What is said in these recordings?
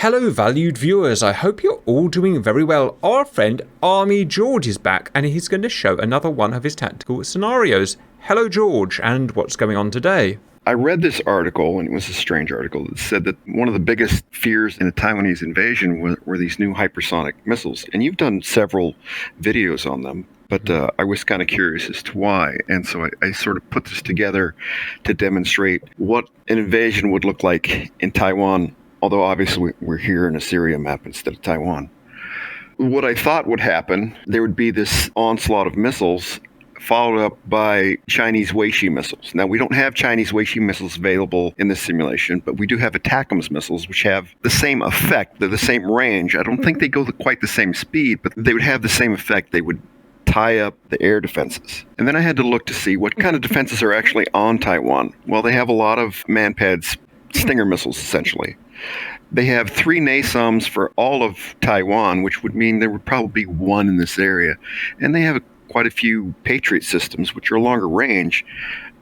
Hello valued viewers, I hope you're all doing very well. Our friend Army George is back and he's going to show another one of his tactical scenarios. Hello George, and what's going on today? I read this article, and it was a strange article, that said that one of the biggest fears in the Taiwanese invasion were these new hypersonic missiles. And you've done several videos on them, but I was kind of curious as to why. And so I sort of put this together to demonstrate what an invasion would look like in Taiwan, although obviously we're here in a Syria map instead of Taiwan. What I thought would happen, there would be this onslaught of missiles followed up by Chinese Weishi missiles. Now, we don't have Chinese Weishi missiles available in this simulation, but we do have ATACMS missiles, which have the same effect, the same range. I don't think they go quite the same speed, but they would have the same effect. They would tie up the air defenses. And then I had to look to see what kind of defenses are actually on Taiwan. Well, they have a lot of MANPADS, Stinger missiles, essentially. They have 3 NASAMs for all of Taiwan, which would mean there would probably be 1 in this area. And they have quite a few Patriot systems, which are longer range,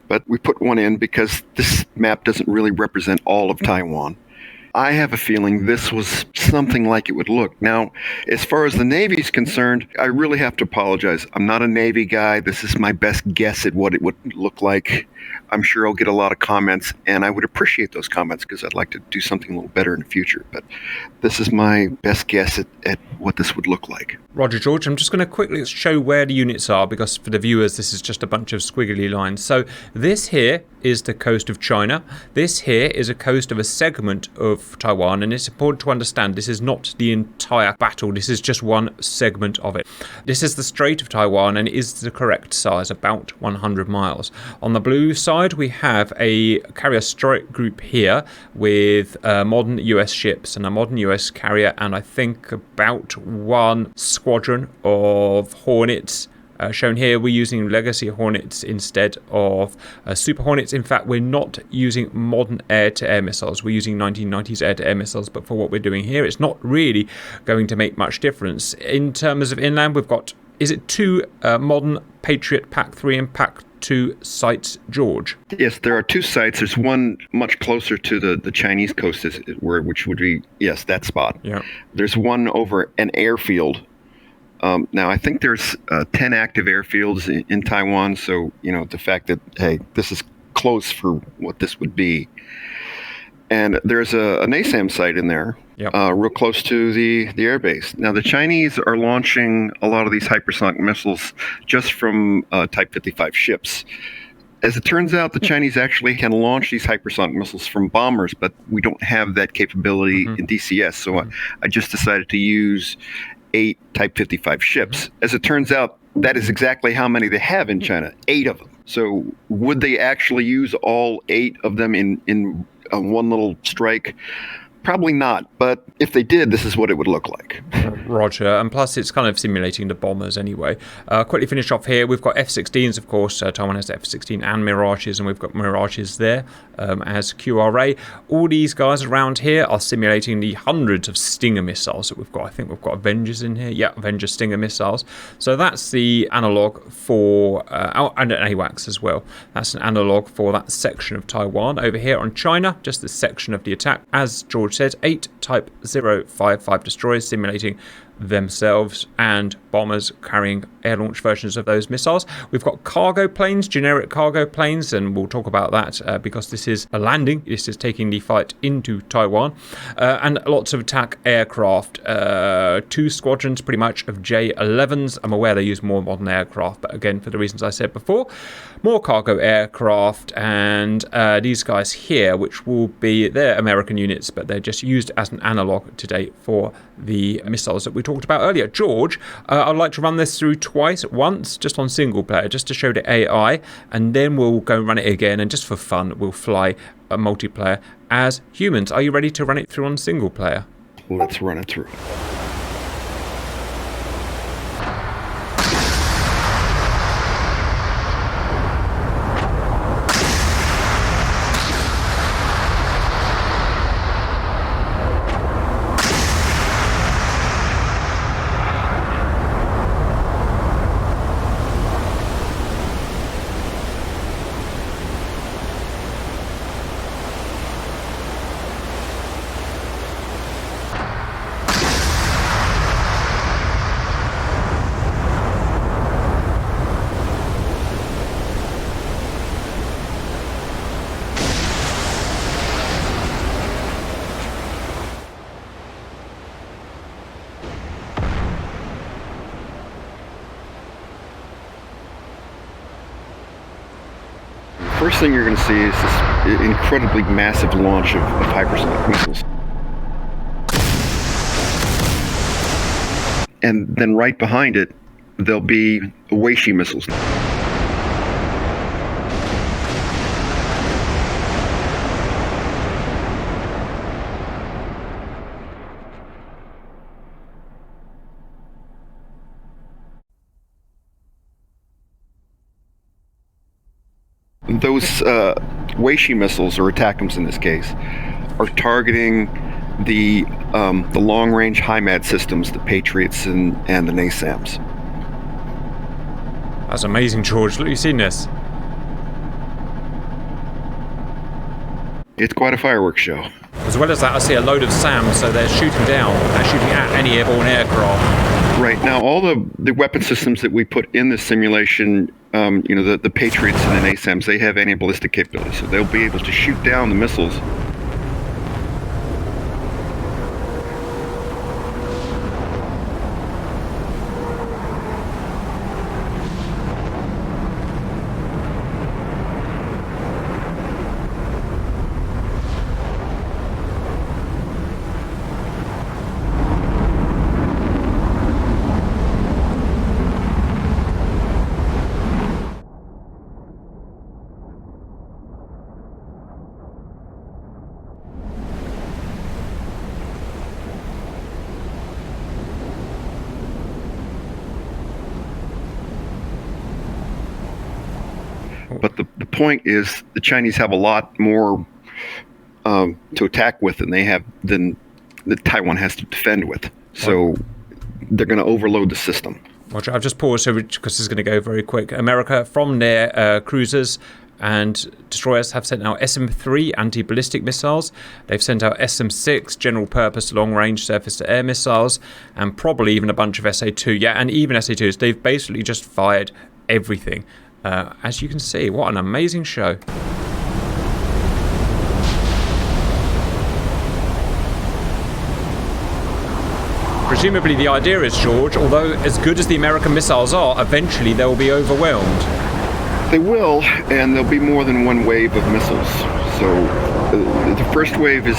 but we put 1 in because this map doesn't really represent all of Taiwan. I have a feeling this was something like it would look. Now, as far as the Navy is concerned, I really have to apologize. I'm not a Navy guy. This is my best guess at what it would look like. I'm sure I'll get a lot of comments, and I would appreciate those comments because I'd like to do something a little better in the future. But this is my best guess at what this would look like. Roger, George. I'm just going to quickly show where the units are because for the viewers, this is just a bunch of squiggly lines. So this here is the coast of China. This here is a coast of a segment of Taiwan, and it's important to understand this is not the entire battle. This is just one segment of it. This is the Strait of Taiwan and is the correct size, about 100 miles. On the blue side, we have a carrier strike group here with modern US ships and a modern US carrier, and I think about 1 squadron of Hornets. Shown here, we're using legacy Hornets instead of Super Hornets. In fact, we're not using modern air-to-air missiles. We're using 1990s air-to-air missiles, but for what we're doing here, it's not really going to make much difference. In terms of inland, we've got, is it 2 modern Patriot PAC-3 and PAC-2 sites, George? Yes, there are 2 sites. There's one much closer to the Chinese coast, which would be, yes, that spot. Yeah. There's one over an airfield. Now, I think there's 10 active airfields in Taiwan, so, the fact that, hey, this is close for what this would be. And there's a NASAM site in there, yep, real close to the airbase. Now, the Chinese are launching a lot of these hypersonic missiles just from Type 55 ships. As it turns out, the Chinese actually can launch these hypersonic missiles from bombers, but we don't have that capability in DCS, so I just decided to use 8 Type 55 ships. As it turns out, that is exactly how many they have in China, 8 of them. So would they actually use all 8 of them in one little strike? Probably not, but if they did, this is what it would look like. Roger, and plus it's kind of simulating the bombers anyway. Quickly finish off here, we've got F-16s, of course. Taiwan has F-16 and Mirages, and we've got Mirages there as QRA. All these guys around here are simulating the hundreds of Stinger missiles that we've got. I think we've got Avengers in here. Yeah, Avenger Stinger missiles. So that's the analog for, and AWACS as well. That's an analog for that section of Taiwan. Over here on China, just this section of the attack. As George said, 8 Type 055 destroyers simulating themselves and bombers carrying air launch versions of those missiles. We've got cargo planes, generic cargo planes, and we'll talk about that because this is a landing. This is taking the fight into Taiwan. And lots of attack aircraft. 2 squadrons pretty much of J-11s. I'm aware they use more modern aircraft, but again, for the reasons I said before, more cargo aircraft, and these guys here, which will be, they're American units, but they're just used as an analog today for the missiles that we talked about earlier. George, I'd like to run this through once, just on single player, just to show the AI, and then we'll go and run it again, and just for fun, we'll fly a multiplayer as humans. Are you ready to run it through on single player? Let's run it through. first thing you're going to see is this incredibly massive launch of hypersonic missiles. And then right behind it, there'll be Weishi missiles. Those Weishi missiles, or ATACMS in this case, are targeting the long-range HIMARS systems, the Patriots and the SAMs. That's amazing, George. Look, you've seen this. It's quite a fireworks show. As well as that, I see a load of SAMs, so they're shooting at any airborne aircraft. Right. Now, all the weapon systems that we put in this simulation, the Patriots and the SAMs, they have anti-ballistic capability, so they'll be able to shoot down the missiles. But the point is, the Chinese have a lot more to attack with than that Taiwan has to defend with. So they're going to overload the system. Roger, I've just paused because this is going to go very quick. America, from their cruisers and destroyers, have sent out SM-3 anti-ballistic missiles. They've sent out SM-6 general-purpose long-range surface-to-air missiles, and probably even a bunch of SA-2. Yeah, and even SA-2s. They've basically just fired everything. As you can see, what an amazing show. Presumably the idea is, George, although as good as the American missiles are, eventually they'll be overwhelmed. They will, and there'll be more than one wave of missiles. So the first wave is,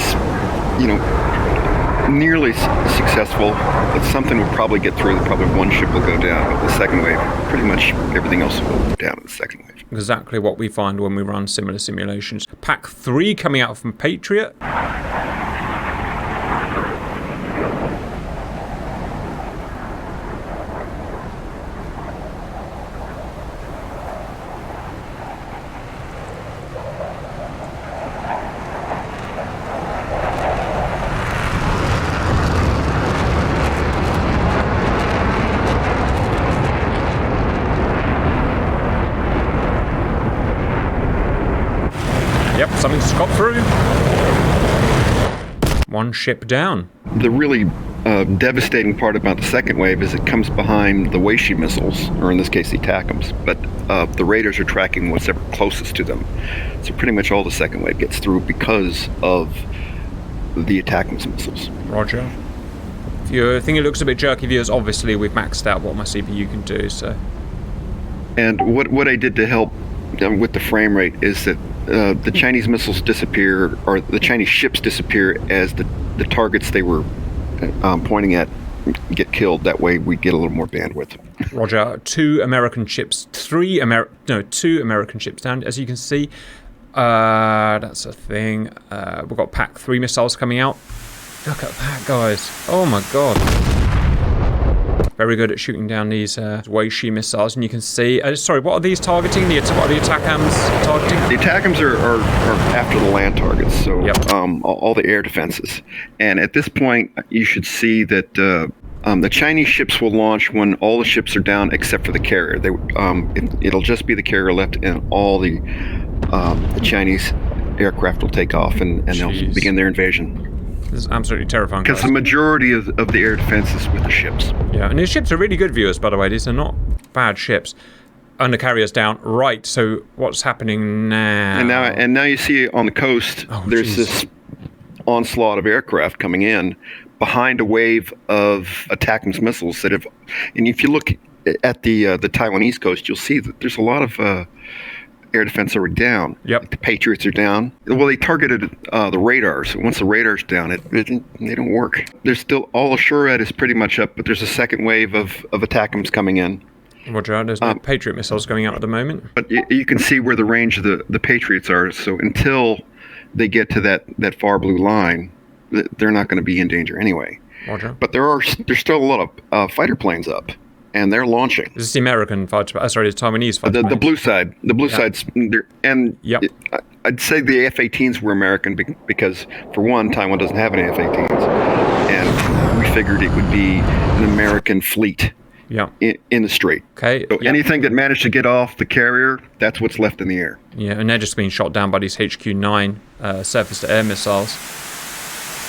nearly successful, but something will probably get through. Probably one ship will go down, but the second wave, pretty much everything else will go down in the second wave. Exactly what we find when we run similar simulations. Pack 3 coming out from Patriot. Yep, something's got through. One ship down. The really devastating part about the second wave is it comes behind the Weishi missiles, or in this case the ATACMS, but the Raiders are tracking what's ever closest to them. So pretty much all the second wave gets through because of the ATACMS missiles. Roger. If you think it looks a bit jerky, viewers, obviously we've maxed out what my CPU can do, so. And what I did to help with the frame rate is that the Chinese missiles disappear, or the Chinese ships disappear as the targets they were pointing at get killed. That way we get a little more bandwidth. Roger. Two American ships down, as you can see. That's a thing. We've got Pack 3 missiles coming out. Look at that, guys. Oh my god. Very good at shooting down these Weishi missiles, and you can see. Sorry, what are these targeting? What are the ATACMS targeting? The ATACMS are after the land targets, so yep. All the air defenses. And at this point, you should see that the Chinese ships will launch when all the ships are down except for the carrier. It'll just be the carrier left, and all the Chinese aircraft will take off, and they'll begin their invasion. This is absolutely terrifying. Because the majority of the air defense is with the ships. Yeah, and these ships are really good, viewers, by the way. These are not bad ships. And the carrier's down. Right, so what's happening now? And now you see on the coast, there's this onslaught of aircraft coming in behind a wave of ATACMS missiles that have... And if you look at the Taiwanese coast, you'll see that there's a lot of air defense already down. Yep. The Patriots are down. Well, they targeted the radars. Once the radar's down, they don't work. There's still all Assured is pretty much up, but there's a second wave of ATACMS coming in. Roger, there's no Patriot missiles going out at the moment. But you can see where the range of the Patriots are. So until they get to that far blue line, they're not going to be in danger anyway. Roger. But there's still a lot of fighter planes up. And they're launching. This is the American fighter, sorry, the Taiwanese fighter the blue side. The blue side's there. And yep. I'd say the F-18s were American because, for one, Taiwan doesn't have any F-18s. And we figured it would be an American fleet in the strait. Okay. So anything that managed to get off the carrier, that's what's left in the air. Yeah, and they're just being shot down by these HQ-9 surface-to-air missiles.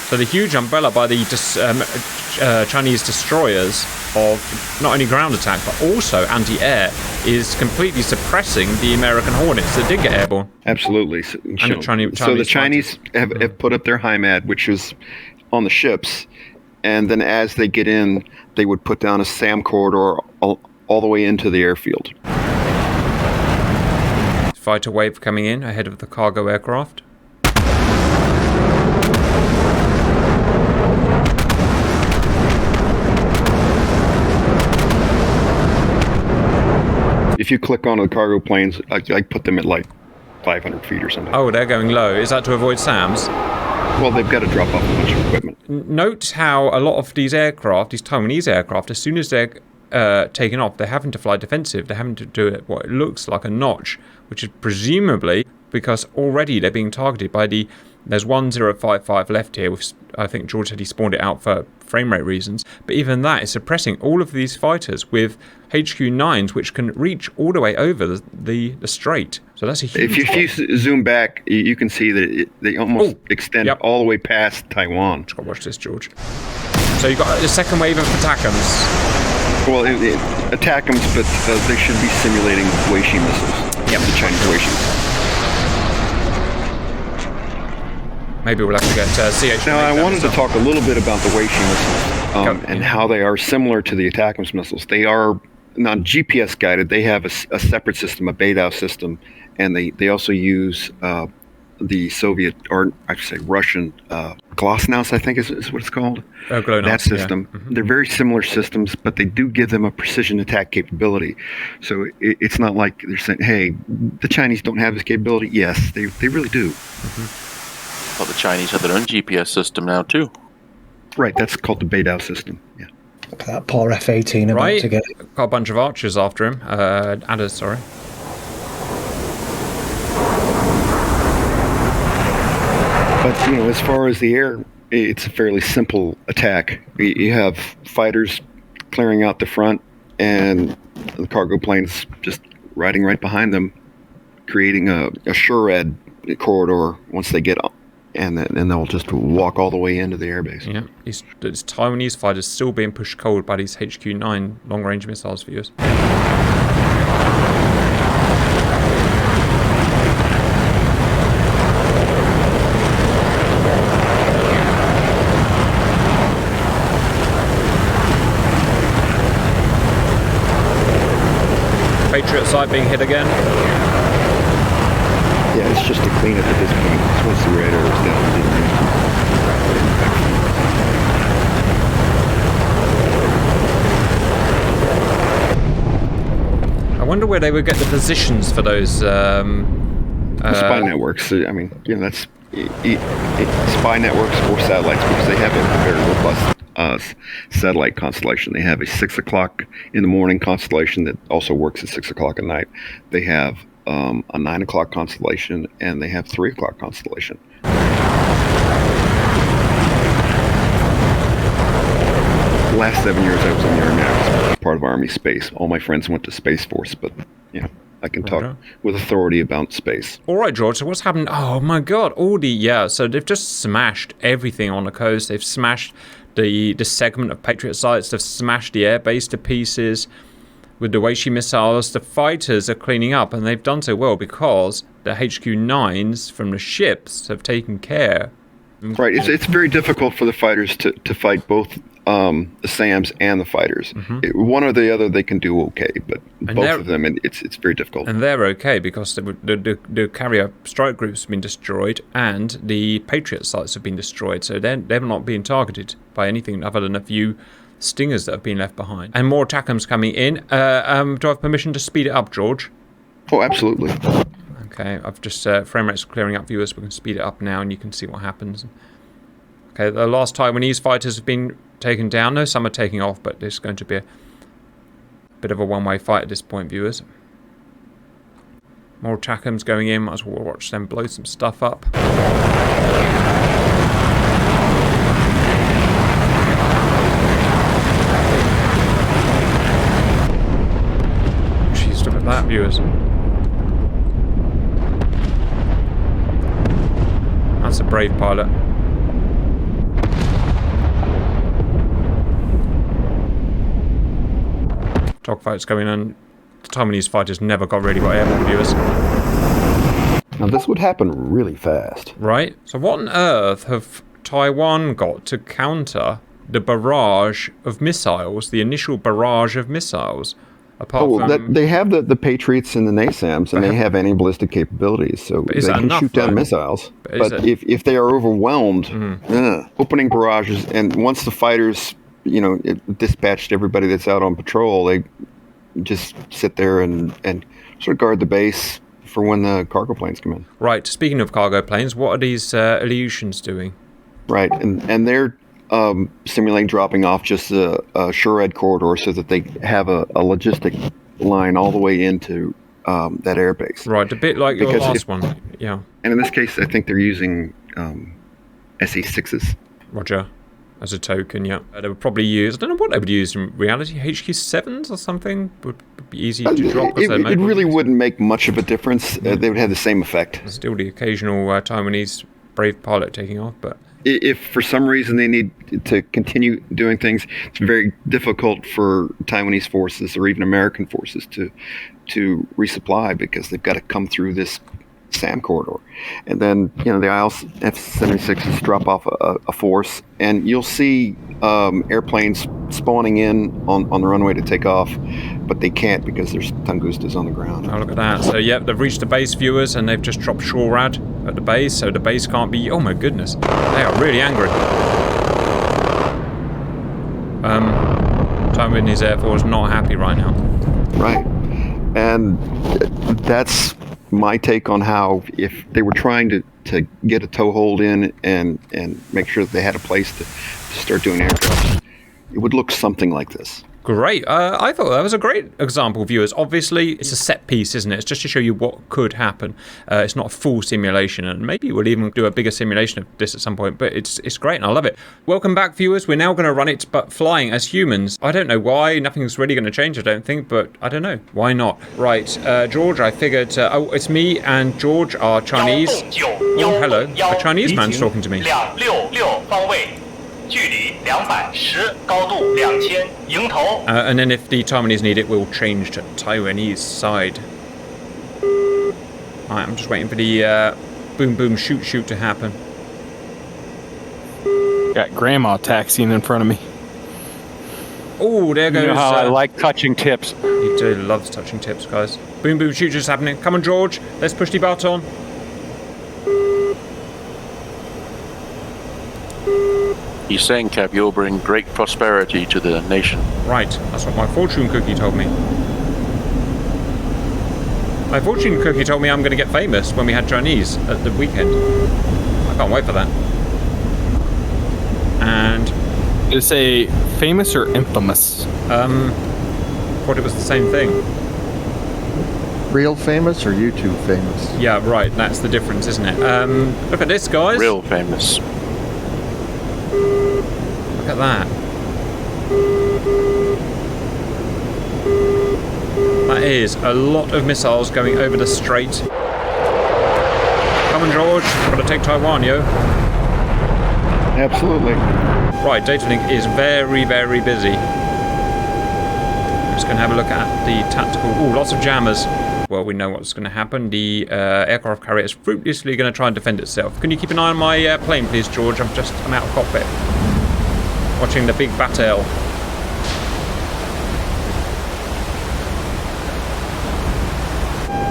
So the huge umbrella by the Chinese destroyers of not only ground attack but also anti-air is completely suppressing the American Hornets that did get airborne. Absolutely. So the Chinese have put up their HIMAD, which is on the ships, and then as they get in, they would put down a SAM corridor all the way into the airfield. Fighter wave coming in ahead of the cargo aircraft. If you click on the cargo planes, I put them at like 500 feet or something. Oh, they're going low. Is that to avoid SAMs? Well, they've got to drop off a bunch of equipment. Note how a lot of these aircraft, these Taiwanese aircraft, as soon as they're taken off, they're having to fly defensive. They're having to do it what it looks like a notch, which is presumably because already they're being targeted by the... There's 1055 left here. I think George said he spawned it out for frame rate reasons. But even that is suppressing all of these fighters with HQ-9s, which can reach all the way over the strait. So that's a huge... If you zoom back, you can see that they almost extend all the way past Taiwan. Just gotta watch this, George. So you've got the second wave of ATACMS. Well, ATACMS, but they should be simulating Weishi missiles. Yep. The Chinese Weishi. Maybe we'll have to get CH. Now, I wanted to talk a little bit about the Weishi missiles and how they are similar to the ATACMS missiles. They are not GPS guided. They have a separate system, a BeiDou system, and they also use the Soviet, or I should say Russian, GLONASS, I think is what it's called. GLONASS, that system. Yeah. Mm-hmm. They're very similar systems, but they do give them a precision attack capability. So it's not like they're saying, hey, the Chinese don't have this capability. Yes, they really do. Mm-hmm. Well, the Chinese have their own GPS system now, too. Right, that's called the BeiDou system, yeah. Look at that poor F-18 about to get... Got a bunch of archers after him. Adders, sorry. But, as far as the air, it's a fairly simple attack. You have fighters clearing out the front, and the cargo planes just riding right behind them, creating a SHURED corridor once they get up. And then they'll just walk all the way into the airbase. Yeah, these Taiwanese fighters still being pushed cold by these HQ-9 long-range missiles for years. Patriot side being hit again. Yeah, it's just to clean up at this point. Once the radar is I wonder where they would get the positions for those... spy networks. I mean, that's spy networks or satellites, because they have a very robust satellite constellation. They have a 6 o'clock in the morning constellation that also works at 6 o'clock at night. They have a 9 o'clock constellation, and they have 3 o'clock constellation. The last 7 years I was in the Army, I was part of Army Space. All my friends went to Space Force, but I can talk with authority about space. All right, George, so what's happened? Oh my god, so they've just smashed everything on the coast. They've smashed the segment of Patriot sites. They've smashed the airbase to pieces. With the Weishi missiles, the fighters are cleaning up, and they've done so well because the HQ-9s from the ships have taken care. Right, it's very difficult for the fighters to fight both the SAMs and the fighters. One or the other they can do okay, but both of them, it's very difficult. And they're okay because the carrier strike groups have been destroyed and the Patriot sites have been destroyed, so they're not being targeted by anything other than a few stingers that have been left behind. And more TACMs coming in. Do I have permission to speed it up, George? Oh, absolutely. Okay, I've just frame rate's clearing up, viewers. We can speed it up now and you can see what happens. Okay, the last Taiwanese fighters have been taken down. No, some are taking off, but there's going to be a bit of a one-way fight at this point, viewers. More TACMs going in. Might as well watch them blow some stuff up. Jeez, look at that, viewers. That's a brave pilot. Dogfights going on. The Taiwanese fighters never really got airborne, viewers. Now this would happen really fast. Right? So what on earth have Taiwan got to counter the barrage of missiles, the initial barrage of missiles? Apart from... they have the Patriots and the NASAMs, and they have anti-ballistic capabilities, so they can shoot down missiles. But if they are overwhelmed, opening barrages, and once the fighters, dispatched everybody that's out on patrol, they just sit there and sort of guard the base for when the cargo planes come in. Right. Speaking of cargo planes, what are these Ilyushins doing? Right, and they're simulating dropping off just a SHORAD corridor so that they have a logistic line all the way into that airbase. Right, a bit like your last one. Yeah. And in this case, I think they're using SA6s. Roger. As a token, yeah. They would probably use, I don't know what they would use in reality, HQ7s or something? Would be easy to drop. It really wouldn't make much of a difference. They would have the same effect. Still the occasional Taiwanese brave pilot taking off, but... If for some reason they need to continue doing things, it's very difficult for Taiwanese forces or even American forces to resupply because they've got to come through this SAM corridor. And then, the IL-76s drop off a force, and you'll see airplanes spawning in on the runway to take off, but they can't because there's Tungustas on the ground. Oh, look at that. So, yep, they've reached the base, viewers, and they've just dropped SHORAD at the base, so the base can't be... Oh, my goodness. They are really angry. Taiwanese Air Force not happy right now. Right. And that's my take on how, if they were trying to get a toehold in and make sure that they had a place to start doing aircraft, it would look something like this. Great. I thought that was a great example, viewers. Obviously, it's a set piece, isn't it? It's just to show you what could happen. It's not a full simulation, and maybe we'll even do a bigger simulation of this at some point, but it's great, and I love it. Welcome back, viewers. We're now going to run it, but flying as humans. I don't know why. Nothing's really going to change, I don't think, but I don't know. Why not? Right, George, I figured... it's me and George are Chinese. Oh, hello. A Chinese man's talking to me. And then if the Taiwanese need it, we'll change to Taiwanese side. Alright, I'm just waiting for the boom boom shoot shoot to happen. Got grandma taxiing in front of me. Oh, there goes... You know how I like touching tips. He totally loves touching tips, guys. Boom boom shoot just happening. Come on, George. Let's push the button. He's saying, Cap, you'll bring great prosperity to the nation. Right, that's what my fortune cookie told me. My fortune cookie told me I'm going to get famous when we had Chinese at the weekend. I can't wait for that. And... Did it say famous or infamous? Thought it was the same thing. Real famous or YouTube famous? Yeah, right, that's the difference, isn't it? Look at this, guys. Real famous. Look at that. That is a lot of missiles going over the strait. Come on, George. Gotta take Taiwan, yo. Absolutely. Right, data link is very, very busy. I'm just gonna have a look at the tactical... Ooh, lots of jammers. Well, we know what's going to happen. The aircraft carrier is fruitlessly going to try and defend itself. Can you keep an eye on my plane, please, George? I'm out of cockpit. Watching the big battle.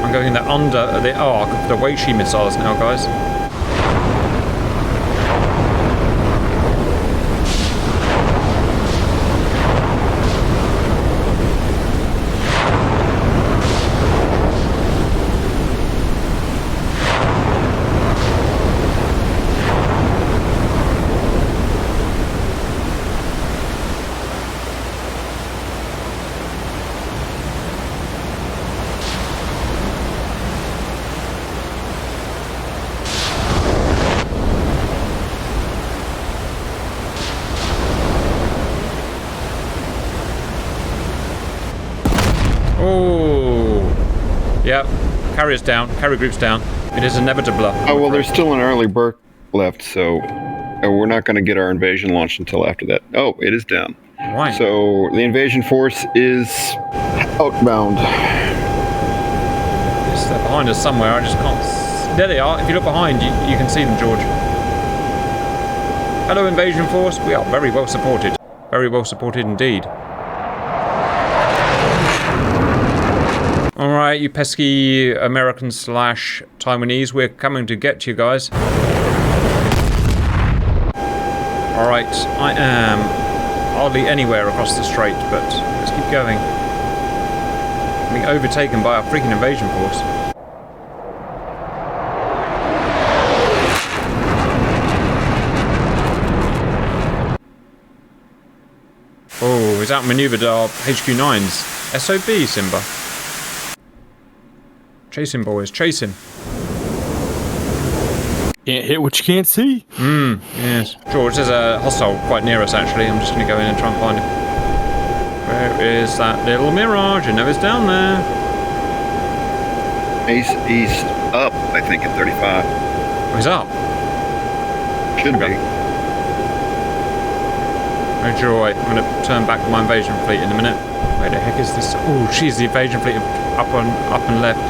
I'm going the under the arc of the Weishi missiles now, guys. Yep, carrier's down, carrier group's down. It is inevitable. Oh, well, there's still an early Burke left, so we're not going to get our invasion launched until after that. Oh, it is down. Why? So the invasion force is outbound. Yes, they're behind us somewhere, I just can't... There they are. If you look behind, you can see them, George. Hello, invasion force. We are very well supported. Very well supported indeed. Alright, you pesky American / Taiwanese, we're coming to get you guys. Alright, I am hardly anywhere across the strait, but let's keep going. I'm being overtaken by a freaking invasion force. Oh, he's outmaneuvered our HQ-9s. SOB, Simba. Chase him, boys. Chase him. Can't hit what you can't see. Yes. George, there's a hostile quite near us, actually. I'm just going to go in and try and find him. Where is that little Mirage? I know it's down there. He's up, I think, at 35. Oh, he's up. Should be. Oh, joy. I'm going to turn back my invasion fleet in a minute. Where the heck is this? Oh, jeez, the invasion fleet up and left.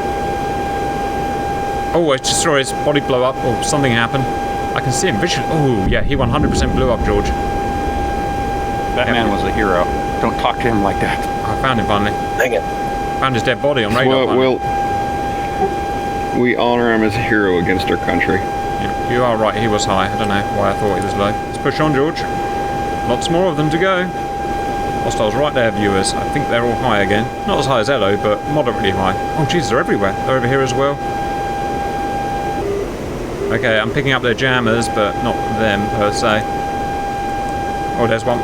Oh, a destroyer's body blow up, or something happened. I can see him visually. Oh, yeah, he 100% blew up, George. That man was a hero. Don't talk to him like that. I found him finally. Dang it. Found his dead body on radar. Well, we honor him as a hero against our country. Yeah, you are right, he was high. I don't know why I thought he was low. Let's push on, George. Lots more of them to go. Hostiles right there, viewers. I think they're all high again. Not as high as Elo, but moderately high. Oh, Jesus, they're everywhere. They're over here as well. Okay, I'm picking up their jammers, but not them per se. Oh, there's one.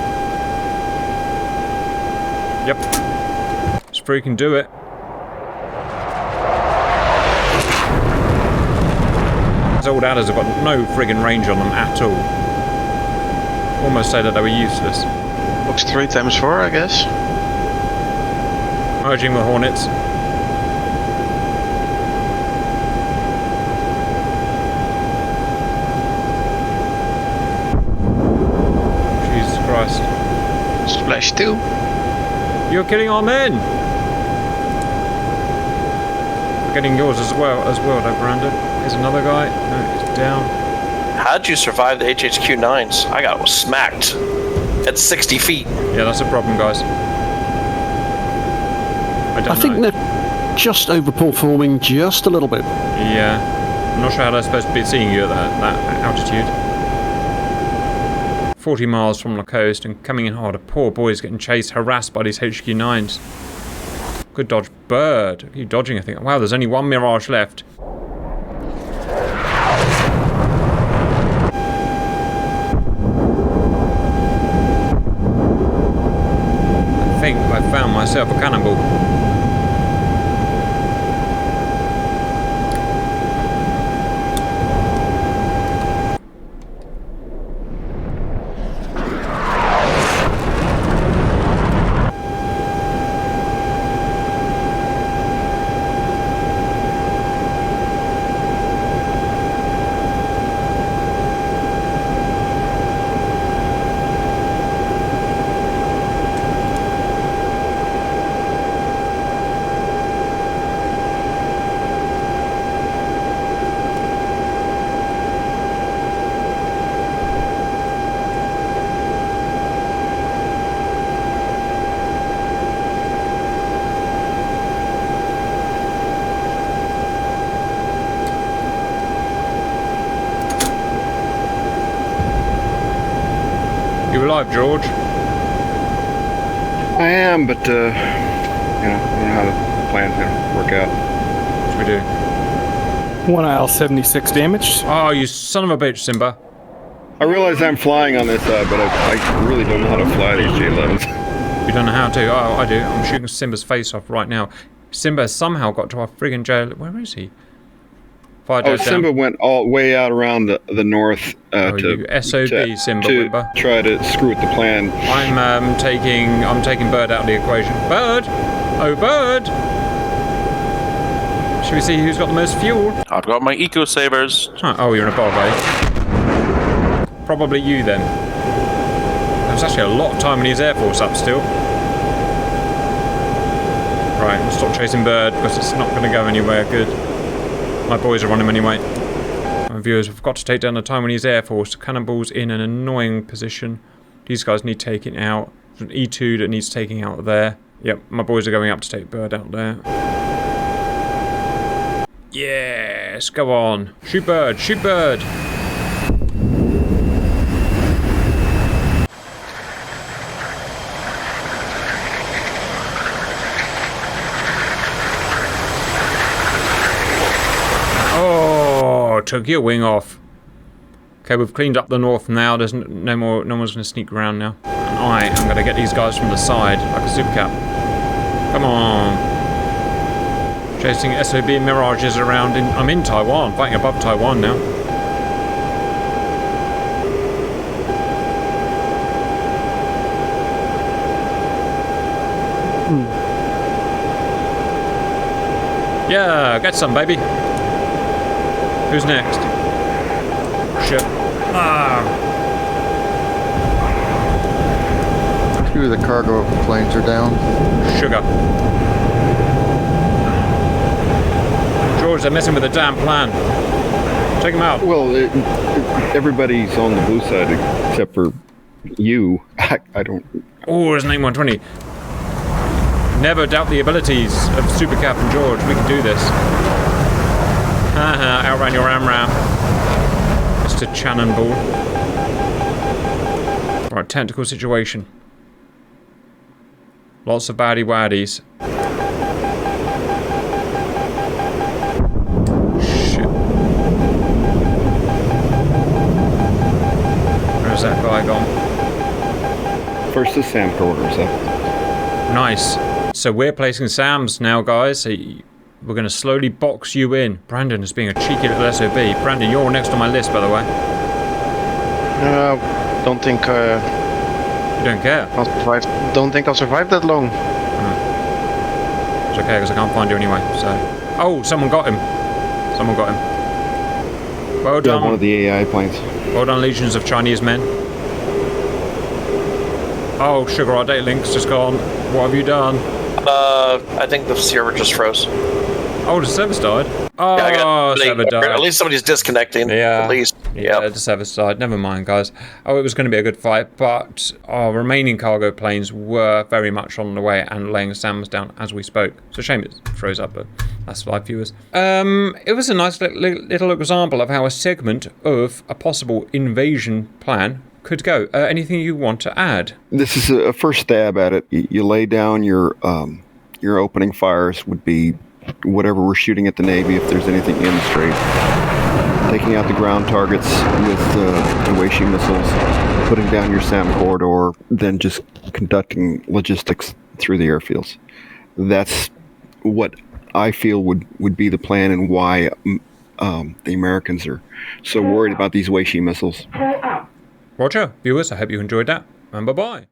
Yep. Let's freaking do it. These old adders have got no friggin' range on them at all. Almost say that they were useless. Looks 3x4, I guess. Merging with Hornets. Jesus Christ. Splash 2. You're killing our men! We're getting yours as well, though, Brandon. Here's another guy. No, he's down. How'd you survive the HHQ-9s? I got smacked at 60 feet. Yeah, that's a problem, guys. I think they're just overperforming just a little bit. Yeah. I'm not sure how they're supposed to be seeing you at that altitude. 40 miles from the coast and coming in hard. A poor boy's getting chased, harassed by these HQ-9s. Good dodge, bird. Are you dodging, I think? Wow, there's only one Mirage left. I think I found myself a cannonball. survive, George? I am, but I don't know how the plan's gonna work out. What should we do? 1 out of 76 damage. Oh, you son of a bitch, Simba. I realize I'm flying on this side, but I really don't know how to fly these J11s. You don't know how to? Oh, I do. I'm shooting Simba's face off right now. Simba somehow got to our friggin' jail. Where is he? Simba went all way out around the north you SOB, Simba. Try to screw with the plan. I'm taking Bird out of the equation. Bird! Oh, Bird! Should we see who's got the most fuel? I've got my eco savers. Huh. Oh, you're in a bog, eh? Probably you then. There's actually a lot of Taiwanese Air Force up still. Right, I'll stop chasing Bird because it's not going to go anywhere good. My boys are on him anyway. My viewers, we've got to take down the Taiwanese Air Force. Cannonball's in an annoying position. These guys need taking out. There's an E2 that needs taking out there. Yep, my boys are going up to take Bird out there. Yes, go on. Shoot Bird, shoot Bird. Took your wing off. Okay, we've cleaned up the north now. There's no one's going to sneak around now. And I am going to get these guys from the side like a super cap. Come on. Chasing SOB mirages around. I'm in Taiwan, fighting above Taiwan now. Yeah, get some, baby. Who's next? Shit. Ah. Two of the cargo planes are down. Sugar. George, they're messing with the damn plan. Take them out. Well, everybody's on the blue side except for you. I don't... Oh, there's an A120. Never doubt the abilities of Super Cap and George. We can do this. Haha, outran your AMRAAM. Mr. Cannonball. Right, tactical situation. Lots of baddie waddies. Shit. Where's that guy gone? First the SAM corridors up. Nice. So we're placing SAMs now, guys. So we're going to slowly box you in. Brandon is being a cheeky little SOB. Brandon, you're next on my list, by the way. Don't think. You don't care? I'll survive. Don't think I'll survive that long. It's okay, because I can't find you anyway. So, oh, someone got him. Someone got him. Well done. One of the AI planes. Well done, legions of Chinese men. Oh, sugar, our data link's just gone. What have you done? I think the server just froze. Oh, the server's died. Oh, yeah, server died. At least somebody's disconnecting. Yeah. At least. Yeah, the server's died. Never mind, guys. Oh, it was going to be a good fight, but our remaining cargo planes were very much on the way and laying SAMs down as we spoke. It's a shame it froze up, but that's live viewers. It was a nice little example of how a segment of a possible invasion plan could go. Anything you want to add? This is a first stab at it. You lay down your opening fires would be whatever we're shooting at the Navy if there's anything in the strait. Taking out the ground targets with the Weishi missiles, putting down your SAM corridor, then just conducting logistics through the airfields. That's what I feel would be the plan and why the Americans are so worried about these Weishi missiles. Roger, viewers, I hope you enjoyed that, and bye-bye.